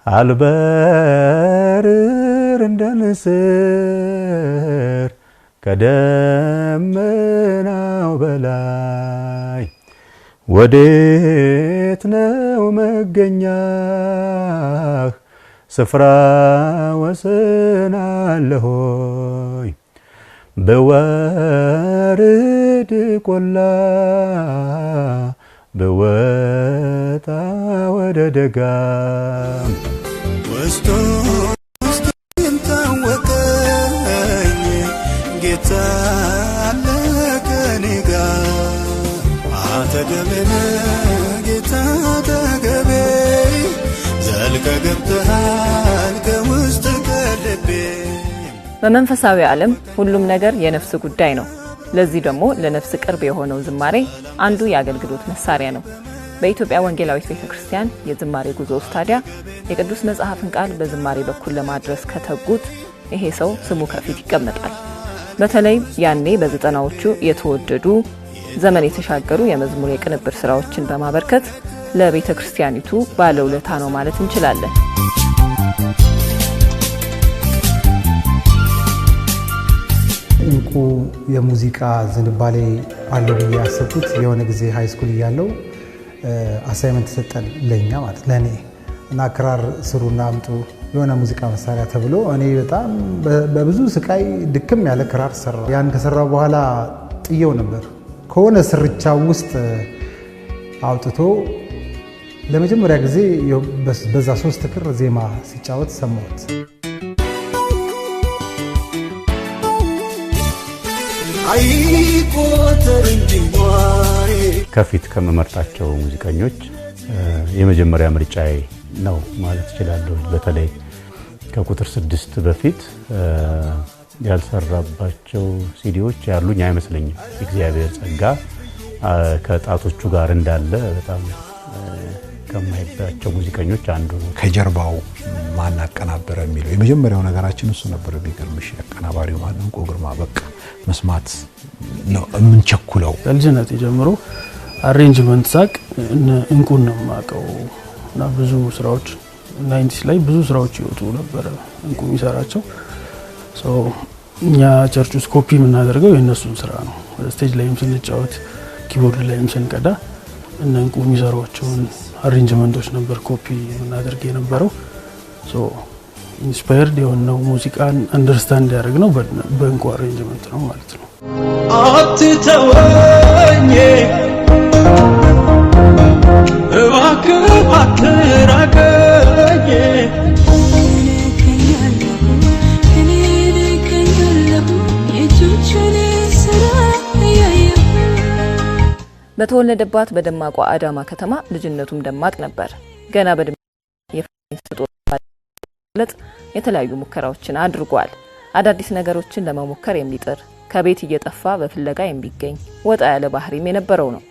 አልበርር እንደንስር ከደመናው በላይ ወዴት ነው መገኛህ ስፍራ ወሰን አለ ሆይ በወርድ ቆላ በወጣ ወደ ደጋም ወስቶ ታወቀኝ ጌታ አለ ከኔ ጋር አጠገቤ ጌታ አጠገቤ ዘልቀ ገብተሃል ከውስጥ ከልቤ። በመንፈሳዊ ዓለም ሁሉም ነገር የነፍስ ጉዳይ ነው። ለዚህ ደግሞ ለነፍስ ቅርብ የሆነው ዝማሬ አንዱ የአገልግሎት መሳሪያ ነው። በኢትዮጵያ ወንጌላዊት ቤተክርስቲያን የዝማሬ ጉዞ ውስጥ ታዲያ የቅዱስ መጽሐፍን ቃል በዝማሬ በኩል ለማድረስ ከተጉት ይሄ ሰው ስሙ ከፊት ይቀመጣል። በተለይ ያኔ በ90ዎቹ የተወደዱ ዘመን የተሻገሩ የመዝሙር የቅንብር ስራዎችን በማበርከት ለቤተክርስቲያኒቱ ባለውለታ ነው ማለት እንችላለን። እንቁ የሙዚቃ ዝንባሌ አለው ብዬ ያሰብኩት የሆነ ጊዜ ሃይ ስኩል እያለው አሳይመንት ተሰጠን ለኛ ማለት ለኔ እና ክራር ስሩና አምጡ የሆነ ሙዚቃ መሳሪያ ተብሎ እኔ በጣም በብዙ ስቃይ ድክም ያለ ክራር ሰራው። ያን ከሰራው በኋላ ጥየው ነበር። ከሆነ ስርቻው ውስጥ አውጥቶ ለመጀመሪያ ጊዜ በዛ 3 ክር ዜማ ሲጫወት ሰማሁት። ከፊት ከመመርጣቸው ሙዚቀኞች የመጀመሪያ ምርጫዬ ነው ማለት እችላለሁ። በተለይ ከቁጥር 6 በፊት ያልሰራባቸው ሲዲዎች ያሉኝ አይመስለኝም። እግዚአብሔር ጸጋ ከጣቶቹ ጋር እንዳለ በጣም ከማይባቸው ሙዚቀኞች አንዱ ነው። ከጀርባው ማን አቀናበረ የሚለው የመጀመሪያው ነገራችን እሱ ነበር። ቢገርምሽ አቀናባሪው ማን ነው? ግርማ በቃ መስማት ነው የምንቸኩለው። ከልጅነት ጀምሮ አሬንጅመንት ሳቅ እንቁን ነው የማውቀው እና ብዙ ስራዎች 90s ላይ ብዙ ስራዎች ይወጡ ነበር እንቁ የሚሰራቸው። እኛ ቸርች ውስጥ ኮፒ የምናደርገው የእነሱን ስራ ነው። ስቴጅ ላይም ስንጫወት ኪቦርድ ላይም ስንቀዳ እነ እንቁ የሚሰሯቸውን አሬንጅመንቶች ነበር ኮፒ የምናደርግ የነበረው። ኢንስፓየርድ የሆነው ሙዚቃን አንደርስታንድ ያደረግነው በእንቁ አሬንጅመንት ነው ማለት ነው። አትተወኝ እባክህ አትራቀኝ በተወለደባት በደማቋ አዳማ ከተማ ልጅነቱም ደማቅ ነበር። ገና የተለያዩ ሙከራዎችን አድርጓል። አዳዲስ ነገሮችን ለመሞከር የሚጥር ከቤት እየጠፋ በፍለጋ የሚገኝ ወጣ ያለ ባህሪም የነበረው ነው።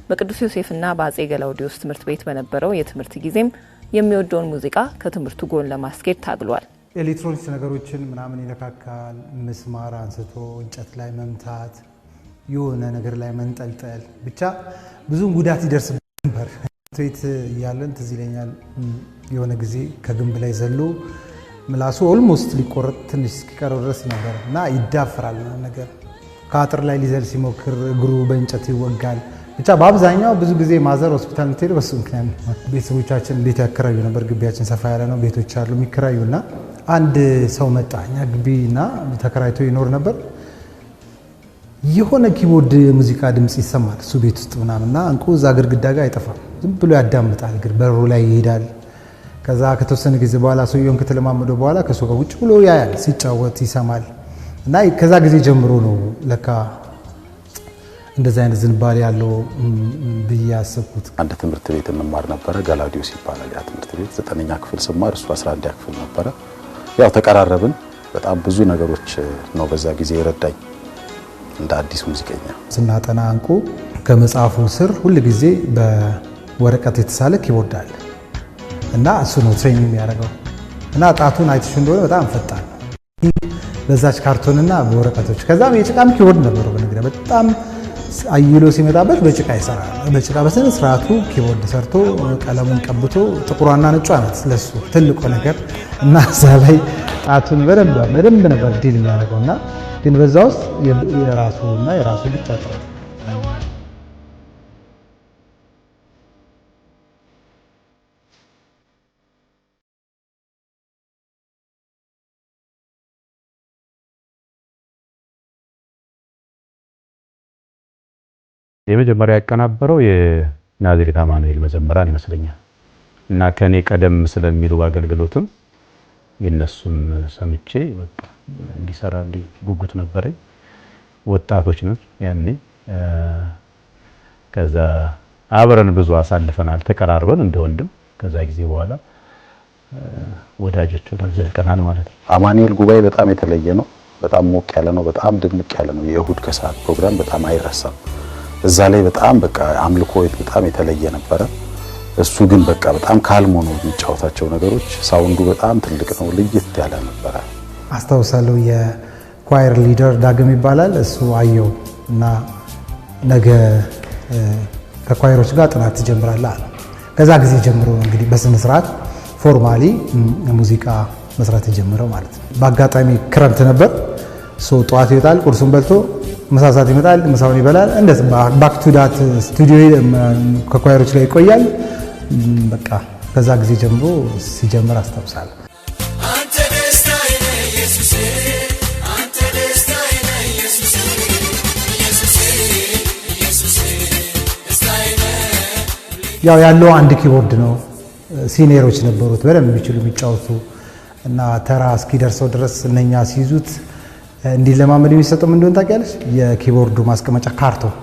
በቅዱስ ዮሴፍና በአጼ ገላውዲዮስ ትምህርት ቤት በነበረው የትምህርት ጊዜም የሚወደውን ሙዚቃ ከትምህርቱ ጎን ለማስኬድ ታግሏል። ኤሌክትሮኒክስ ነገሮችን ምናምን ይነካካል። ምስማር አንስቶ እንጨት ላይ መምታት፣ የሆነ ነገር ላይ መንጠልጠል፣ ብቻ ብዙ ጉዳት ይደርስ ነበር። ትዊት እያለን ትዝ ይለኛል የሆነ ጊዜ ከግንብ ላይ ዘሎ ምላሱ ኦልሞስት ሊቆረጥ ትንሽ እስኪቀረው ድረስ ነበር እና ይዳፈራል ነገር። ከአጥር ላይ ሊዘል ሲሞክር እግሩ በእንጨት ይወጋል። ብቻ በአብዛኛው ብዙ ጊዜ ማዘር ሆስፒታል የምትሄደው በሱ ምክንያት ነው። ቤተሰቦቻችን ቤት ያከራዩ ነበር። ግቢያችን ሰፋ ያለ ነው፣ ቤቶች አሉ የሚከራዩና አንድ ሰው መጣ እኛ ግቢና ተከራይቶ ይኖር ነበር። የሆነ ኪቦርድ ሙዚቃ ድምጽ ይሰማል እሱ ቤት ውስጥ ምናምንና እንቁ እዛ ግድግዳ ጋር አይጠፋም። ዝም ብሎ ያዳምጣል። በሩ ላይ ይሄዳል። ከዛ ከተወሰነ ጊዜ በኋላ ሰውየውን ከተለማመደው በኋላ ከሱ ጋር ውጭ ብሎ ያያል፣ ሲጫወት ይሰማል። እና ከዛ ጊዜ ጀምሮ ነው ለካ እንደዛ አይነት ዝንባሌ ያለው ብዬ ያሰብኩት። አንድ ትምህርት ቤት እንማር ነበር፣ ገላውዲዮስ ይባላል ያ ትምህርት ቤት። 9ኛ ክፍል ስማር እሱ 11ኛ ክፍል ነበር። ያው ተቀራረብን። በጣም ብዙ ነገሮች ነው በዛ ጊዜ ይረዳኝ እንደ አዲስ ሙዚቀኛ። ስናጠና እንቁ ከመጽሐፉ ስር ሁሉ ጊዜ በወረቀት የተሳለ ኪቦርድ አለ እና እሱ ነው ትሬኒንግ የሚያደርገው እና ጣቱን አይተሽ እንደሆነ በጣም ፈጣን በዛች ካርቶንና በወረቀቶች። ከዛም የጭቃም ኪቦርድ ነበረው በነገር በጣም አይሎ ሲመጣበት በጭቃ ይሰራል። በጭቃ በስነ ስርዓቱ ኪቦርድ ሰርቶ ቀለሙን ቀብቶ ጥቁሯና ነጯ ናት ስለሱ ትልቁ ነገር እና እዛ ላይ ጣቱን በደንብ ነበር ዲል የሚያደርገው እና ግን በዛ ውስጥ የራሱ ብቻ ጥረት የመጀመሪያ ያቀናበረው የናዝሬት አማኑኤል መዘምራን ይመስለኛል እና ከኔ ቀደም ስለሚሉ አገልግሎትም የነሱን ሰምቼ በቃ እንዲሰራ ጉጉት ነበረኝ። ወጣቶች ነን ያኔ። ከዛ አብረን ብዙ አሳልፈናል ተቀራርበን እንደ ወንድም። ከዛ ጊዜ በኋላ ወዳጆች ሆነን ዘልቀናል ማለት ነው። አማኑኤል ጉባኤ በጣም የተለየ ነው። በጣም ሞቅ ያለ ነው። በጣም ድምቅ ያለ ነው። የእሁድ ከሰዓት ፕሮግራም በጣም አይረሳም። እዛ ላይ በጣም በቃ አምልኮ በጣም የተለየ ነበረ። እሱ ግን በቃ በጣም ካልሞ ነው የሚጫወታቸው ነገሮች። ሳውንዱ በጣም ትልቅ ነው፣ ለየት ያለ ነበረ። አስታውሳለሁ የኳየር ሊደር ዳግም ይባላል። እሱ አየው እና ነገ ከኳየሮች ጋር ጥናት ትጀምራለህ አለ። ከዛ ጊዜ ጀምሮ እንግዲህ በስነ ስርዓት ፎርማሊ ሙዚቃ መስራት የጀመረው ማለት ነው። በአጋጣሚ ክረምት ነበር። ጠዋት ይወጣል፣ ቁርሱን በልቶ ምሳ ሰዓት ይመጣል፣ ምሳውን ይበላል። እንደዚህ ባክ ቱ ዳት ስቱዲዮ ከኳየሮች ጋር ይቆያል። በቃ ከዛ ጊዜ ጀምሮ ሲጀምር አስታውሳለሁ። አንተ ደስታዬ ነህ ኢየሱሴ፣ አንተ ደስታዬ ነህ ኢየሱሴ፣ ኢየሱሴ ደስታዬ ነህ። ያው ያለው አንድ ኪቦርድ ነው። ሲኒየሮች ነበሩት በደንብ የሚችሉ የሚጫወቱ እና ተራ እስኪደርሰው ድረስ እነኛ ሲይዙት እንዲለማመድ የሚሰጠው ምን እንደሆነ ታውቂያለሽ? የኪቦርዱ ማስቀመጫ ካርቶን፣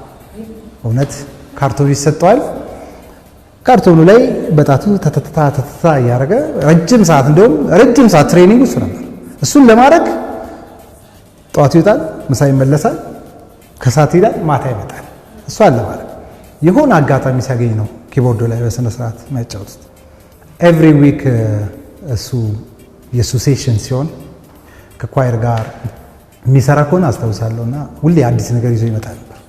እውነት ካርቶን ይሰጠዋል። ካርቶኑ ላይ በጣቱ ተተታ እያደረገ ረጅም ሰዓት እንደውም ረጅም ሰዓት ትሬኒንግ እሱ ነበር። እሱን ለማድረግ ጠዋት ይወጣል፣ ምሳ ይመለሳል፣ ከሰዓት ይላል፣ ማታ ይመጣል። እሱ አለ ማለት የሆነ አጋጣሚ ሲያገኝ ነው ኪቦርዱ ላይ በስነ ስርዓት የሚያጫውቱት። ኤቭሪ ዊክ እሱ የሱ ሴሽን ሲሆን ከኳየር ጋር የሚሰራ ከሆነ አስታውሳለሁና ሁሌ አዲስ ነገር ይዞ ይመጣ ነበር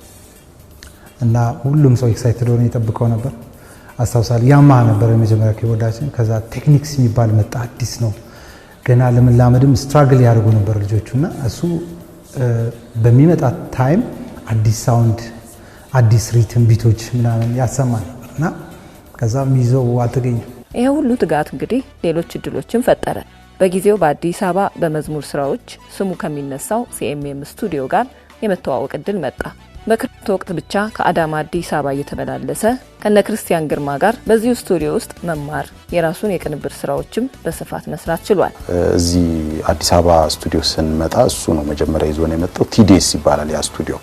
እና ሁሉም ሰው ኤክሳይትድ ሆነ ይጠብቀው ነበር። አስታውሳለሁ ያማሃ ነበር የመጀመሪያ ኪቦርዳችን። ከዛ ቴክኒክስ የሚባል መጣ፣ አዲስ ነው ገና ለመላመድም ስትራግል ያደርጉ ነበር ልጆቹና እሱ በሚመጣ ታይም አዲስ ሳውንድ፣ አዲስ ሪትም፣ ቢቶች ምናምን ያሰማ ነበርና ከዛም ይዘው አልተገኘም። ይሄ ሁሉ ትጋት እንግዲህ ሌሎች እድሎችን ፈጠረ። በጊዜው በአዲስ አበባ በመዝሙር ስራዎች ስሙ ከሚነሳው ሲኤምኤም ስቱዲዮ ጋር የመተዋወቅ እድል መጣ። በክረምት ወቅት ብቻ ከአዳማ አዲስ አበባ እየተመላለሰ ከነ ክርስቲያን ግርማ ጋር በዚሁ ስቱዲዮ ውስጥ መማር፣ የራሱን የቅንብር ስራዎችም በስፋት መስራት ችሏል። እዚህ አዲስ አበባ ስቱዲዮ ስንመጣ እሱ ነው መጀመሪያ ይዞን የመጣው። ቲዲኤስ ይባላል ያ ስቱዲዮ።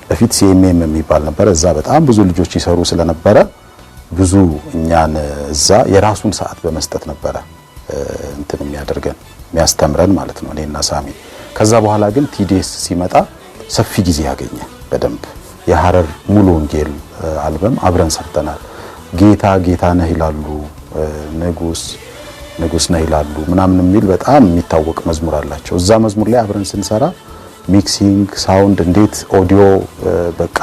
በፊት ሲኤምኤም የሚባል ነበር። እዛ በጣም ብዙ ልጆች ይሰሩ ስለነበረ ብዙ እኛን እዛ የራሱን ሰዓት በመስጠት ነበረ እንትን የሚያደርገን የሚያስተምረን ማለት ነው እኔና ሳሚ። ከዛ በኋላ ግን ቲዲኤስ ሲመጣ ሰፊ ጊዜ ያገኘ በደንብ የሐረር ሙሉ ወንጌል አልበም አብረን ሰርተናል። ጌታ ጌታ ነህ ይላሉ፣ ንጉስ ነህ ይላሉ ምናምን የሚል በጣም የሚታወቅ መዝሙር አላቸው። እዛ መዝሙር ላይ አብረን ስንሰራ ሚክሲንግ፣ ሳውንድ እንዴት ኦዲዮ በቃ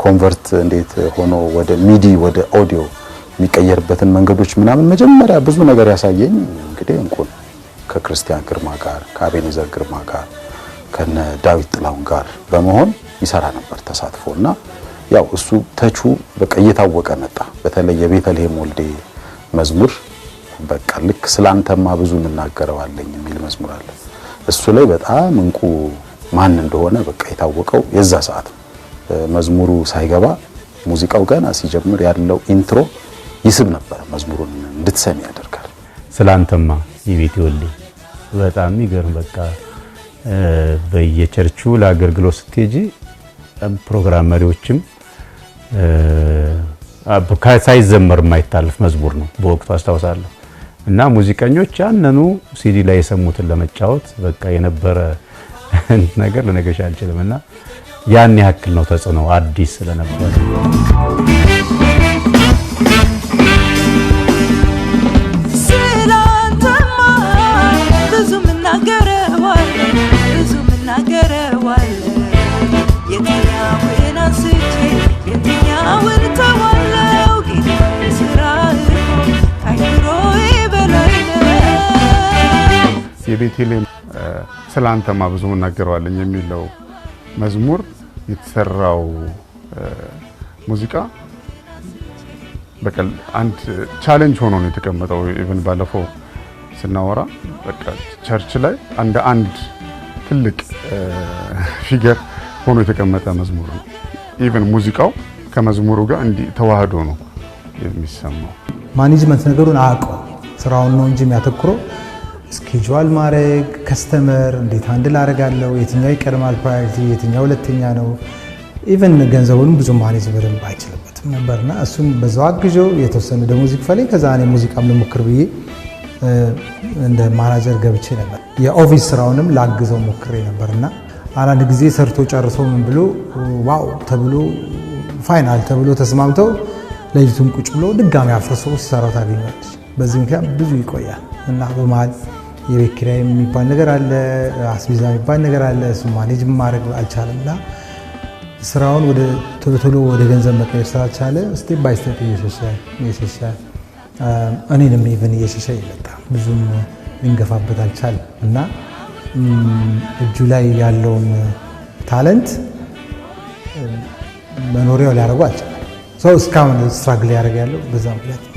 ኮንቨርት እንዴት ሆኖ ወደ ሚዲ ወደ ኦዲዮ የሚቀየርበትን መንገዶች ምናምን መጀመሪያ ብዙ ነገር ያሳየኝ እንግዲህ እንቁን ከክርስቲያን ግርማ ጋር ከአቤኔዘር ግርማ ጋር ከነ ዳዊት ጥላውን ጋር በመሆን ይሰራ ነበር ተሳትፎና ያው እሱ ተቹ በቃ እየታወቀ መጣ። በተለይ የቤተልሔም ወልዴ መዝሙር በቃ ልክ ስላንተማ ብዙ እናገረዋለኝ የሚል መዝሙር አለ። እሱ ላይ በጣም እንቁ ማን እንደሆነ በቃ የታወቀው የዛ ሰዓት መዝሙሩ ሳይገባ ሙዚቃው ገና ሲጀምር ያለው ኢንትሮ ይስብ ነበር። መዝሙሩን እንድትሰሚ ያደርጋል። ስላንተማ የቤት ወልዴ በጣም የሚገርም በቃ በየቸርቹ ለአገልግሎት ስትሄጂ ፕሮግራም መሪዎችም ሳይዘመር የማይታለፍ መዝሙር ነው በወቅቱ አስታውሳለሁ። እና ሙዚቀኞች ያንኑ ሲዲ ላይ የሰሙትን ለመጫወት በቃ የነበረ ነገር ልነግርሽ አልችልም። እና ያን ያክል ነው ተጽዕኖ አዲስ ስለነበረ ብዙ ምናገረዋል የትኛውን አንስቼ የቤቴሌም ስላንተማ ብዙ እናገረዋለኝ የሚለው መዝሙር የተሰራው ሙዚቃ በቃ አንድ ቻሌንጅ ሆኖ ነው የተቀመጠው። ኢቭን ባለፈው ስናወራ በቃ ቸርች ላይ አንድ ትልቅ ፊገር ሆኖ የተቀመጠ መዝሙር ነው። ኢቭን ሙዚቃው ከመዝሙሩ ጋር እንዲህ ተዋህዶ ነው የሚሰማው። ማኔጅመንት ነገሩን አያውቀው ስራውን ነው እንጂ የሚያተኩረው ስኬጁል ማድረግ፣ ከስተመር እንዴት ሃንድል አደርጋለሁ፣ የትኛው ይቀድማል ፕራዮሪቲ፣ የትኛው ሁለተኛ ነው። ኢቭን ገንዘቡንም ብዙ ማኔጅ በደንብ አይችልበትም ነበርና እሱም በዛው አግዤው የተወሰነ ደሞዝ ይክፈለኝ ከዛ እኔ ሙዚቃም ልሞክር ብዬ እንደ ማናጀር ገብቼ ነበር። የኦፊስ ስራውንም ላግዘው ሞክሬ ነበርና አንድ ጊዜ ሰርቶ ጨርሶ ምን ብሎ ዋው ተብሎ ፋይናል ተብሎ ተስማምተው ለይቱን ቁጭ ብሎ ድጋሚ አፍርሶ ሲሰራው ታገኛለች። በዚህ ምክንያት ብዙ ይቆያል እና በመሃል የቤት ኪራይ የሚባል ነገር አለ፣ አስቤዛ የሚባል ነገር አለ። እሱ ማኔጅ ማድረግ አልቻለምና ስራውን ወደ ቶሎ ወደ ገንዘብ መቀየር ስላልቻለ ስቴፕ ባይ ስቴፕ እየሸሸ እኔንም ኢቭን እየሸሸ ይመጣ ብዙም ልንገፋበት አልቻለም እና እጁ ላይ ያለውን ታለንት መኖሪያው ሊያደርጉ አልቻለም። ሰው እስካሁን ስትራግል ያደርግ ያለው በዛ ምክንያት ነው።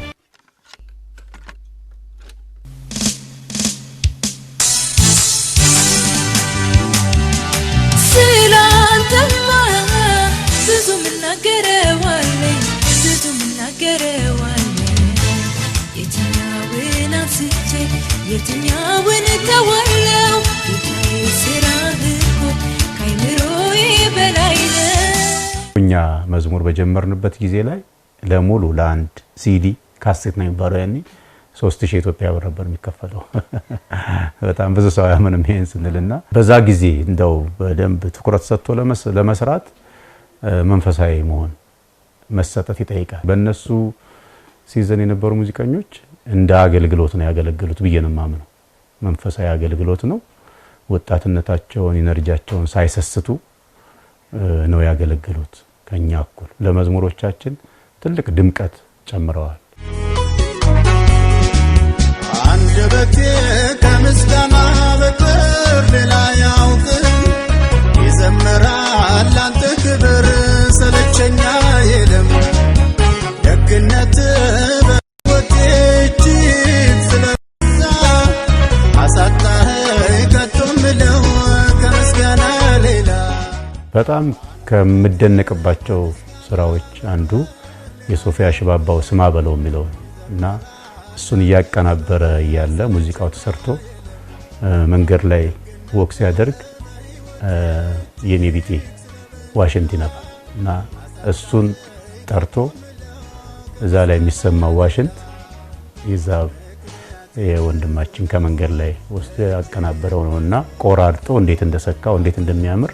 የትኛውን ተወለው ጌታዬ ስራህ እኮ ከአይምሮዬ በላይ ነው። እኛ መዝሙር በጀመርንበት ጊዜ ላይ ለሙሉ ለአንድ ሲዲ ካሴት ነው የሚባለው ያኔ 3000 ኢትዮጵያ ብር ነበር የሚከፈለው። በጣም ብዙ ሰው ያምንም ይሄን ስንልና በዛ ጊዜ እንደው በደንብ ትኩረት ሰጥቶ ለመስራት መንፈሳዊ መሆን መሰጠት ይጠይቃል። በእነሱ ሲዘን የነበሩ ሙዚቀኞች እንደ አገልግሎት ነው ያገለግሉት ብዬ ነው የማምነው። መንፈሳዊ አገልግሎት ነው። ወጣትነታቸውን ኢነርጂያቸውን ሳይሰስቱ ነው ያገለግሉት። ከኛ እኩል ለመዝሙሮቻችን ትልቅ ድምቀት ጨምረዋል። አንደበቴ ከምስጋና በቀር ሌላ ያውቅም ይዘምራል ላንተ ክብር ሰለቸኛ የለም ደግነት በጣም ከምደነቅባቸው ስራዎች አንዱ የሶፊያ ሽባባው ስማ በለው የሚለው እና እሱን ያቀናበረ ያለ ሙዚቃው ተሰርቶ መንገድ ላይ ወክ ሲያደርግ የኔ ቢጤ ዋሽንት ነበር እና እሱን ጠርቶ እዛ ላይ የሚሰማው ዋሽንት ይዛብ የወንድማችን ከመንገድ ላይ ወስዶ ያቀናበረው ነውና ቆራርጦ እንዴት እንደሰካው እንዴት እንደሚያምር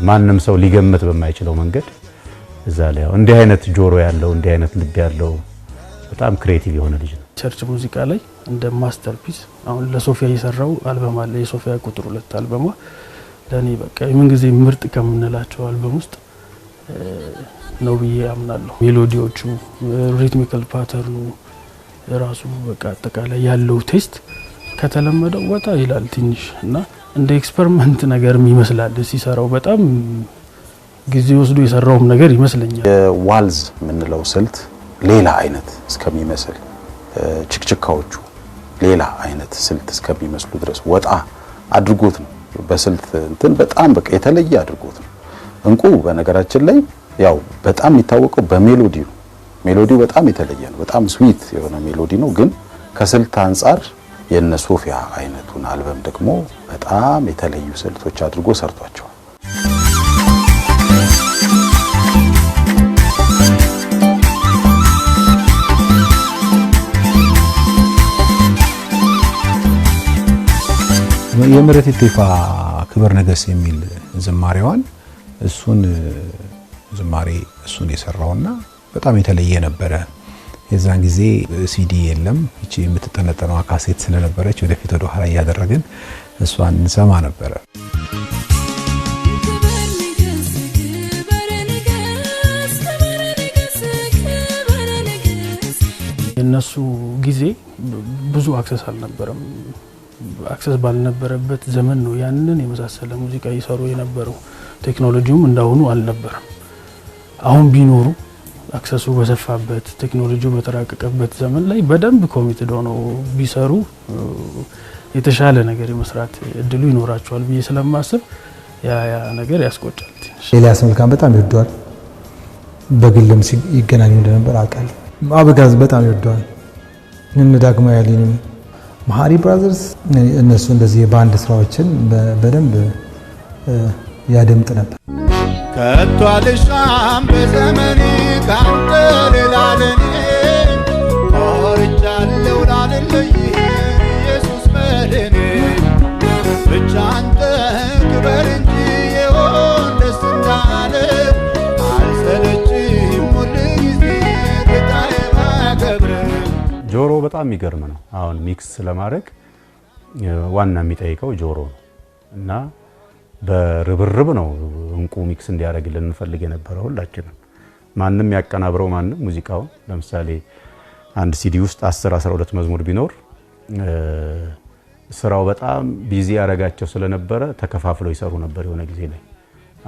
ማንንም ሰው ሊገመት በማይችለው መንገድ እዛ ላይ እንዲህ አይነት ጆሮ ያለው እንዲህ አይነት ልብ ያለው በጣም ክሬቲቭ የሆነ ልጅ ነው። ቸርች ሙዚቃ ላይ እንደ ማስተርፒስ አሁን ለሶፊያ የሰራው አልበም አለ። የሶፊያ ቁጥር 2 አልበሟ ለኔ በቃ የምን ጊዜ ምርጥ ከምንላቸው አልበም ውስጥ ነው ብዬ አምናለሁ። ሜሎዲዎቹ፣ ሪትሚካል ፓተርኑ ራሱ በቃ አጠቃላይ ያለው ቴስት ከተለመደው ወጣ ይላል ትንሽ እና እንደ ኤክስፐሪመንት ነገር ይመስላል ሲሰራው። በጣም ጊዜ ወስዶ የሰራውም ነገር ይመስለኛል። የዋልዝ የምንለው ስልት ሌላ አይነት እስከሚመስል ችክችካዎቹ ሌላ አይነት ስልት እስከሚመስሉ ድረስ ወጣ አድርጎት ነው በስልት እንትን በጣም በቃ የተለየ አድርጎት ነው። እንቁ በነገራችን ላይ ያው በጣም የሚታወቀው በሜሎዲው ነው። ሜሎዲው በጣም የተለየ ነው። በጣም ስዊት የሆነ ሜሎዲ ነው። ግን ከስልት አንፃር የነ ሶፊያ አይነቱን አልበም ደግሞ በጣም የተለዩ ስልቶች አድርጎ ሰርቷቸዋል። የምህረት ኢቴፋ ክብር ነገስ የሚል ዝማሬዋን እሱን ዝማሬ እሱን የሰራውና በጣም የተለየ ነበረ። የዛን ጊዜ ሲዲ የለም። እቺ የምትጠነጠነው ካሴት ስለነበረች ወደፊት ወደ ኋላ ያደረግን እሷን እንሰማ ነበር። የነሱ ጊዜ ብዙ አክሰስ አልነበረም አክሰስ ባልነበረበት ዘመን ነው ያንን የመሳሰለ ሙዚቃ ይሰሩ የነበረው። ቴክኖሎጂውም እንዳሁኑ አልነበረም። አሁን ቢኖሩ አክሰሱ በሰፋበት ቴክኖሎጂው በተራቀቀበት ዘመን ላይ በደንብ ኮሚትድ ሆነው ቢሰሩ የተሻለ ነገር የመስራት እድሉ ይኖራቸዋል ብዬ ስለማስብ ያ ነገር ያስቆጫል። ኤልያስ መልካም በጣም ይወደዋል። በግልም ይገናኙ እንደነበር አውቃለሁ። አበጋዝ በጣም ይወደዋል። እነ ዳግማዊ ያሊንም መሀሪ ብራዘርስ እነሱ እንደዚህ የባንድ ስራዎችን በደንብ ያደምጥ ነበር። ከቶ አልሻም በዘመኔ ካንተ ሌላ ለኔ ቆርጫለሁ ላለለይ ኢየሱስ መድኔ ብቻ አንተ ክበር እንጂ የሆን ደስ እንዳለ አልሰለችም ሁል ጊዜ ጌታዬ ማከብር። ጆሮ በጣም የሚገርም ነው። አሁን ሚክስ ለማድረግ ዋና የሚጠይቀው ጆሮ ነው እና በርብርብ ነው እንቁ ሚክስ እንዲያደርግልን እንፈልግ የነበረው ሁላችንም። ማንም ያቀናብረው ማንም ሙዚቃውን ለምሳሌ አንድ ሲዲ ውስጥ 10 12 መዝሙር ቢኖር ስራው በጣም ቢዚ ያረጋቸው ስለነበረ ተከፋፍለው ይሰሩ ነበር። የሆነ ጊዜ ላይ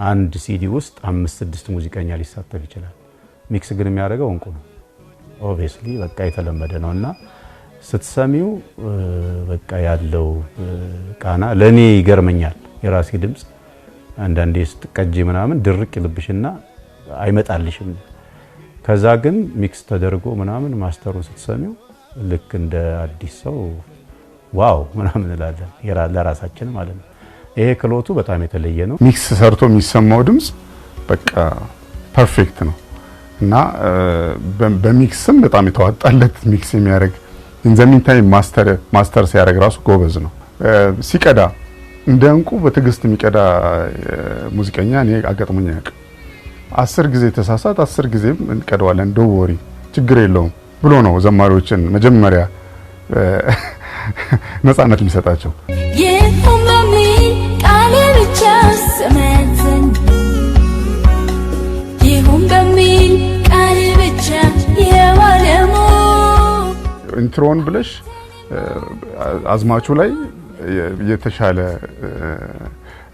አንድ ሲዲ ውስጥ 5 6 ሙዚቀኛ ሊሳተፍ ይችላል። ሚክስ ግን የሚያደርገው እንቁ ነው። ኦብቪየስሊ በቃ የተለመደ ነውና ስትሰሚው በቃ ያለው ቃና ለኔ ይገርመኛል። የራሴ ድምጽ አንዳንዴ ስትቀጂ ምናምን ድርቅ ይልብሽና አይመጣልሽም። ከዛ ግን ሚክስ ተደርጎ ምናምን ማስተሩን ስትሰሚው ልክ እንደ አዲስ ሰው ዋው ምናምን እንላለን ለራሳችን ማለት ነው። ይሄ ክሎቱ በጣም የተለየ ነው። ሚክስ ሰርቶ የሚሰማው ድምጽ በቃ ፐርፌክት ነው እና በሚክስም በጣም የተዋጣለት ሚክስ የሚያደርግ ኢንዘሚንታይ ማስተር ሲያደርግ ራሱ ጎበዝ ነው። ሲቀዳ እንደ እንቁ በትዕግስት የሚቀዳ ሙዚቀኛ እኔ አጋጥሞኝ አያውቅም። 10 ጊዜ ተሳሳት 10 ጊዜም እንቀዳዋለን ዶወሪ ችግር የለውም ብሎ ነው ዘማሪዎችን መጀመሪያ ነፃነት የሚሰጣቸው። ይሁን በሚል ቃል ብቻ ስመትን ይሁን በሚል ቃል ብቻ የዋለሙ ኢንትሮን ብለሽ አዝማቹ ላይ የተሻለ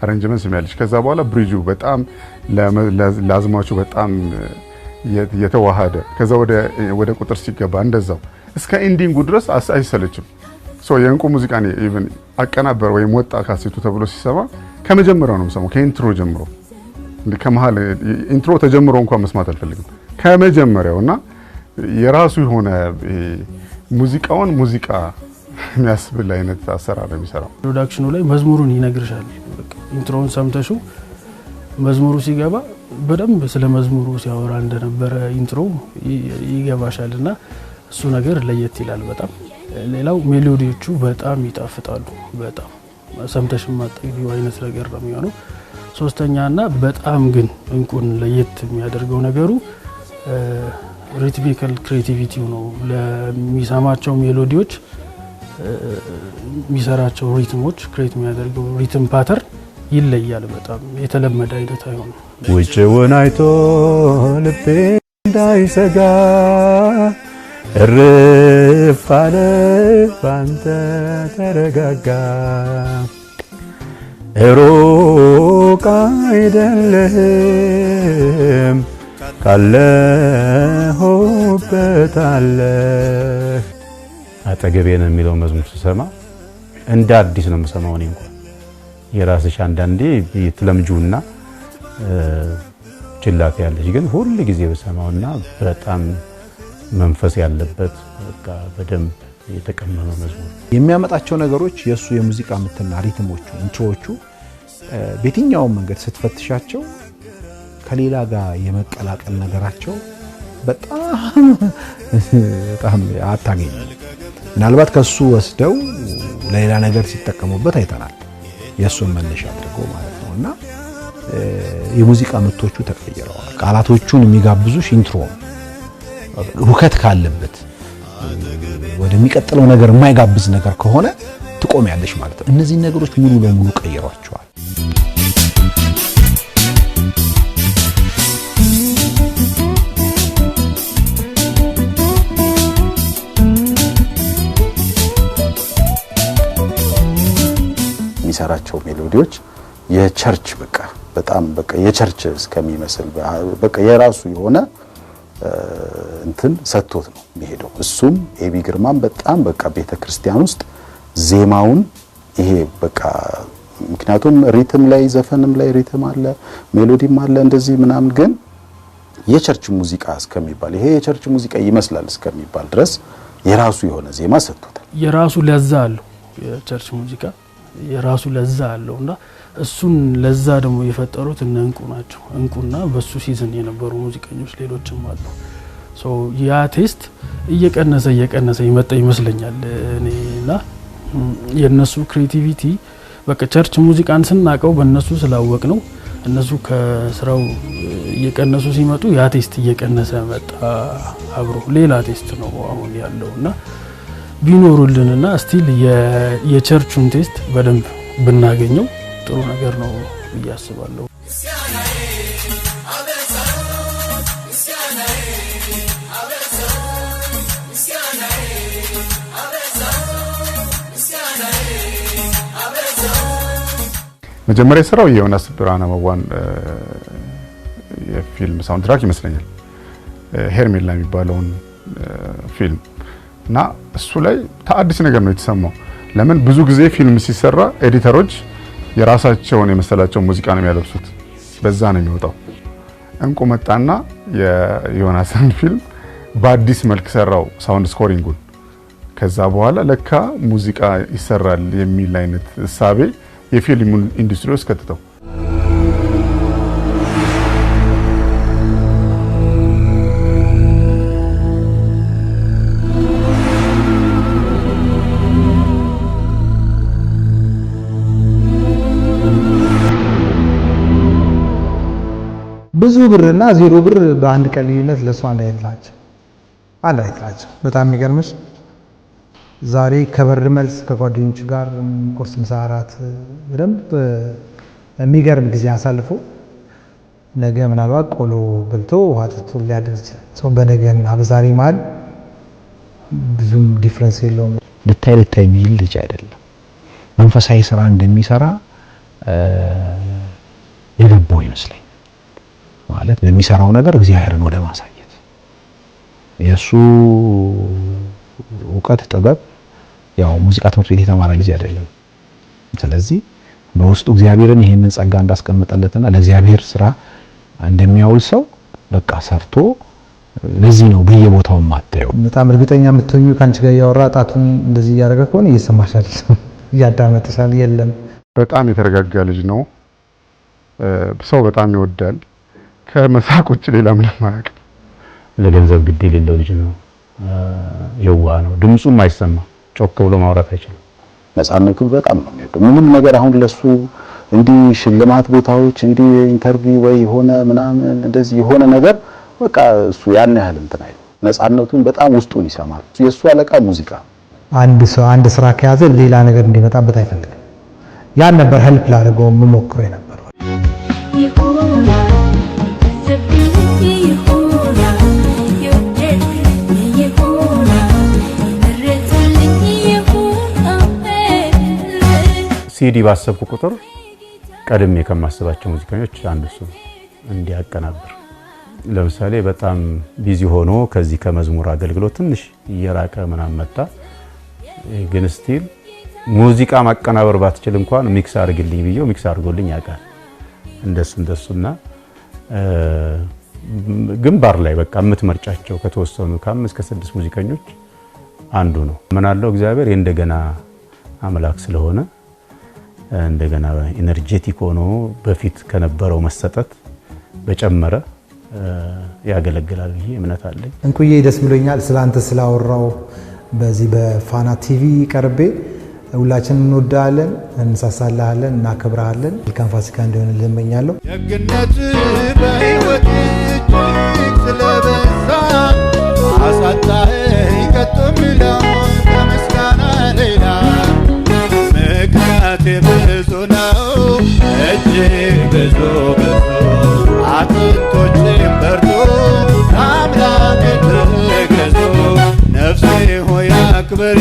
አሬንጅመንት የሚያልሽ ከዛ በኋላ ብሪጁ በጣም ለአዝማቹ በጣም የተዋሃደ ከዛ ወደ ቁጥር ሲገባ እንደዛው እስከ ኤንዲንጉ ድረስ አይሰለችም። ሶ የእንቁ ሙዚቃ ነው ኢቭን አቀናበር ወይም ወጣ ካሴቱ ተብሎ ሲሰማ ከመጀመሪያው ነው የምሰማው። ከኢንትሮ ጀምሮ ከመሃል ኢንትሮ ተጀምሮ እንኳን መስማት አልፈልግም ከመጀመሪያውና የራሱ የሆነ ሙዚቃውን ሙዚቃ የሚያስብል አይነት አሰራር ነው የሚሰራው። ፕሮዳክሽኑ ላይ መዝሙሩን ይነግርሻል። ኢንትሮውን ሰምተሽው መዝሙሩ ሲገባ በደንብ ስለ መዝሙሩ ሲያወራ እንደነበረ ኢንትሮ ይገባሻልና እሱ ነገር ለየት ይላል በጣም። ሌላው ሜሎዲዎቹ በጣም ይጣፍጣሉ። በጣም ሰምተሽ ማጠግቢው አይነት ነገር ነው የሚሆነው። ሶስተኛና በጣም ግን እንቁን ለየት የሚያደርገው ነገሩ ሪትሚካል ክሬቲቪቲው ነው። ለሚሰማቸው ሜሎዲዎች የሚሰራቸው ሪትሞች ክሬት የሚያደርገው ሪትም ፓተርን ይለያል። በጣም የተለመደ አይነት አይሆንም። ውጭውን አይቶ ልቤ እንዳይሰጋ እርፍ አለ ባንተ ተረጋጋ ሩቅ አይደለህም ካለሁበት አለህ አጠገቤ ነው የሚለው መዝሙር ስሰማ እንደ አዲስ ነው የምሰማው። እኔ እንኳን የራስሽ አንዳንዴ ትለምጁና ችላት ያለሽ ግን ሁሉ ጊዜ በሰማውና በጣም መንፈስ ያለበት በቃ በደንብ የተቀመመ መዝሙር የሚያመጣቸው ነገሮች የሱ የሙዚቃ ምትና ሪትሞቹ ኢንትሮዎቹ በየትኛውም መንገድ ስትፈትሻቸው ከሌላ ጋር የመቀላቀል ነገራቸው በጣም አታገኝ። ምናልባት ከሱ ወስደው ለሌላ ነገር ሲጠቀሙበት አይተናል። የሱን መነሻ አድርገው ማለት ነውና የሙዚቃ ምቶቹ ተቀይረዋል። ቃላቶቹን የሚጋብዙሽ ኢንትሮ ሁከት ካለበት ወደሚቀጥለው ነገር የማይጋብዝ ነገር ከሆነ ትቆሚያለሽ ማለት ነው። እነዚህ ነገሮች ሙሉ ለሙሉ ቀይሯቸዋል። የሚሰራቸው ሜሎዲዎች የቸርች በቃ በጣም በቃ የቸርች እስከሚመስል በቃ የራሱ የሆነ እንትን ሰጥቶት ነው የሚሄደው። እሱም ኤቢ ግርማም በጣም በቃ ቤተክርስቲያን ውስጥ ዜማውን ይሄ በቃ ምክንያቱም ሪትም ላይ ዘፈንም ላይ ሪትም አለ ሜሎዲም አለ እንደዚህ ምናምን ግን የቸርች ሙዚቃ እስከሚባል ይሄ የቸርች ሙዚቃ ይመስላል እስከሚባል ድረስ የራሱ የሆነ ዜማ ሰጥቶታል። የራሱ ለዛ አለው የቸርች ሙዚቃ የራሱ ለዛ አለውና እሱን ለዛ ደግሞ የፈጠሩት እነ እንቁ ናቸው። እንቁና በሱ ሲዝን የነበሩ ሙዚቀኞች ሌሎችም አሉ። ሶ ያ ቴስት እየቀነሰ ይመጣ ይመስለኛል እኔና የነሱ ክሬቲቪቲ በቃ ቸርች ሙዚቃን ስናቀው በእነሱ ስላወቅ ነው እነሱ ከስራው እየቀነሱ ሲመጡ ያ ቴስት እየቀነሰ መጣ አብሮ ሌላ ቴስት ነው አሁን ያለውና ቢኖሩልንና ስቲል የቸርቹን ቴስት በደንብ ብናገኘው ጥሩ ነገር ነው ያስባለሁ። መጀመሪያ ስራው የዮናስ ብርሃነ መዋን የፊልም ሳውንድትራክ ይመስለኛል ሄርሜላ የሚባለውን ፊልም እና እሱ ላይ አዲስ ነገር ነው የተሰማው። ለምን ብዙ ጊዜ ፊልም ሲሰራ ኤዲተሮች የራሳቸውን የመሰላቸው ሙዚቃ ነው የሚያለብሱት በዛ ነው የሚወጣው። እንቁ መጣና የዮናስን ፊልም በአዲስ መልክ ሰራው ሳውንድ ስኮሪንጉን። ከዛ በኋላ ለካ ሙዚቃ ይሰራል የሚል አይነት እሳቤ የፊልም ኢንዱስትሪ ውስጥ ከተተው። ብዙ ብርና ዜሮ ብር በአንድ ቀን ልዩነት ለሷ አንዳይላችሁ በጣም የሚገርምሽ ዛሬ ከበር መልስ ከጓደኞቹ ጋር ቁርስ ምሳ እራት በደንብ የሚገርም ጊዜ አሳልፎ ነገ ምናልባት ቆሎ በልቶ ውሃ ጠጥቶ ሊያድር ይችላል። ሰው በነገና በዛሬ መሀል ብዙም ዲፍረንስ የለውም። ልታይ የሚል ልጅ አይደለም። መንፈሳዊ ስራ እንደሚሰራ የገባው ይመስለኝ ማለት የሚሰራው ነገር እግዚአብሔርን ወደ ማሳየት የሱ እውቀት ጥበብ ያው ሙዚቃ ትምህርት ቤት የተማረ ልጅ አይደለም። ስለዚህ በውስጡ እግዚአብሔርን ይሄንን ጸጋ እንዳስቀመጠለትና ለእግዚአብሔር ስራ እንደሚያውል ሰው በቃ ሰርቶ ለዚህ ነው በየቦታው ማታየው። በጣም እርግጠኛ የምትሆኙ ካንቺ ጋር ያወራ ጣቱን እንደዚህ ያደረገ ከሆነ እየሰማሽ አይደለም፣ እያዳመጥሻል። የለም በጣም የተረጋጋ ልጅ ነው። ሰው በጣም ይወዳል። ከመሳቅ ውጭ ሌላ ምንም አያውቅም። ለገንዘብ ግድ የሌለው ልጅ ነው። የዋ ነው። ድምጹም አይሰማ ጮክ ብሎ ማውራት አይችልም። ነፃነቱ በጣም ነው የሚወደው። ምንም ነገር አሁን ለሱ እንዲህ ሽልማት ቦታዎች እንዲህ ኢንተርቪው ወይ ሆነ ምናምን እንደዚህ የሆነ ነገር በቃ እሱ ያን ያህል እንትን አይደለም። ነፃነቱን በጣም ውስጡን ይሰማል። የሱ አለቃ ሙዚቃ። አንድ ስራ ከያዘ ሌላ ነገር እንዲመጣበት አይፈልግም። ያን ነበር ሄልፕ ላደርገው የምሞክረው የነበረው። ሲዲ ባሰብኩ ቁጥር ቀድሜ ከማስባቸው ሙዚቀኞች አንዱ እሱ እንዲያቀናብር። ለምሳሌ በጣም ቢዚ ሆኖ ከዚህ ከመዝሙር አገልግሎት ትንሽ እየራቀ ምናምን መጣ። ግን ስቲል ሙዚቃ ማቀናበር ባትችል እንኳን ሚክስ አድርግልኝ ብዬው ሚክስ አድርጎልኝ ያውቃል። እንደሱና ግንባር ላይ በቃ የምትመርጫቸው ከተወሰኑ ከ5 እስከ 6 ሙዚቀኞች አንዱ ነው። ምን አለው እግዚአብሔር የእንደገና አምላክ ስለሆነ እንደገና ኢነርጄቲክ ሆኖ በፊት ከነበረው መሰጠት በጨመረ ያገለግላል ብዬ እምነት አለኝ። እንቁዬ ደስ ብሎኛል ስላንተ ስላወራው በዚህ በፋና ቲቪ ቀርቤ ሁላችንም እንወዳለን፣ እንሳሳልሃለን፣ እናከብርሃለን። መልካም ፋሲካ እንዲሆን ልመኛለሁ። ደግነት በሕይወት እጅግ ስለበዛ አሳጣኸኝ ከቶ የሚለው ከምስጋና ሌላ ምክንያቴ ብዙ ነው እጅግ ብዙ አጥንቶቼም በርቱ አምላኬ ተገዙ ነፍሴ ሆይ አክብሪ